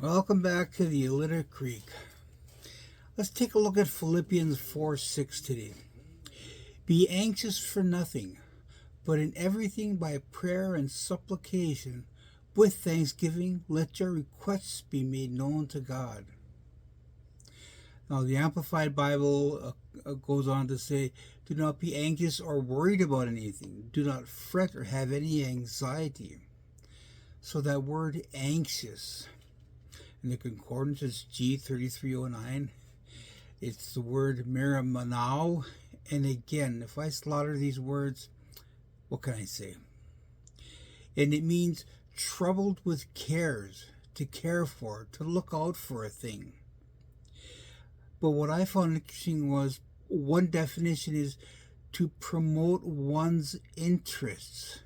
Welcome back to the Illiterate Creek. Let's take a look at Philippians 4:6 today. Be anxious for nothing, but in everything by prayer and supplication, with thanksgiving, let your requests be made known to God. Now, the Amplified Bible goes on to say, do not be anxious or worried about anything. Do not fret or have any anxiety. So that word anxious, in the concordance, it's G3309. It's the word miramanao. And again, if I slaughter these words, what can I say? And it means troubled with cares, to care for, to look out for a thing. But what I found interesting was one definition is to promote one's interests.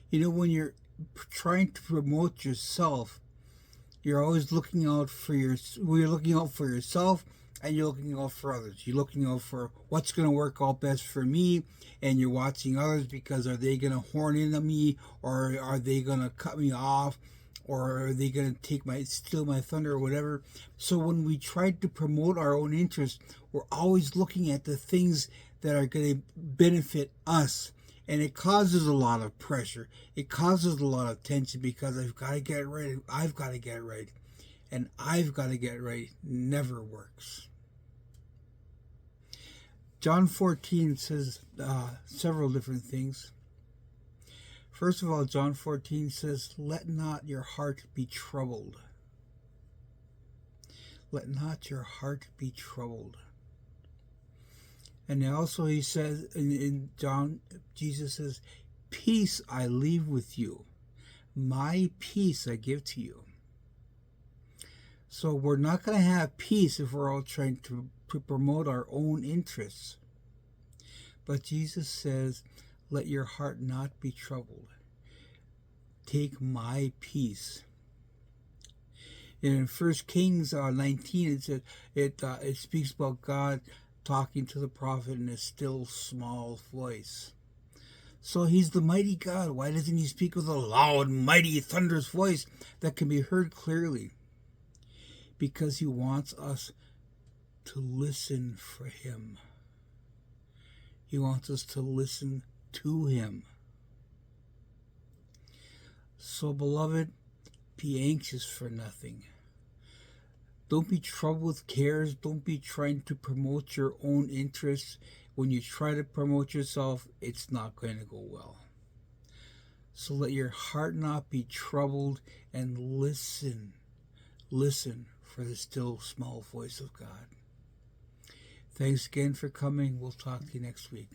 You know, when you're trying to promote yourself, you're always looking out for yourself, and you're looking out for others. You're looking out for what's going to work out best for me, and you're watching others because are they going to horn in on me, or are they going to cut me off, or are they going to steal my thunder or whatever. So when we try to promote our own interests, we're always looking at the things that are going to benefit us. And it causes a lot of pressure. It causes a lot of tension because I've got to get it right. I've got to get it right. And I've got to get it right never works. John 14 says several different things. First of all, John 14 says, let not your heart be troubled. Let not your heart be troubled. And also he says, in John, Jesus says, peace I leave with you. My peace I give to you. So we're not going to have peace if we're all trying to promote our own interests. But Jesus says, let your heart not be troubled. Take my peace. And in 1 Kings 19, it says it speaks about God talking to the prophet in a still small voice. So he's the mighty God. Why doesn't he speak with a loud, mighty, thunderous voice that can be heard clearly? Because he wants us to listen for him. He wants us to listen to him. So, beloved, be anxious for nothing. Don't be troubled with cares. Don't be trying to promote your own interests. When you try to promote yourself, it's not going to go well. So let your heart not be troubled, and listen. Listen for the still small voice of God. Thanks again for coming. We'll talk to you next week.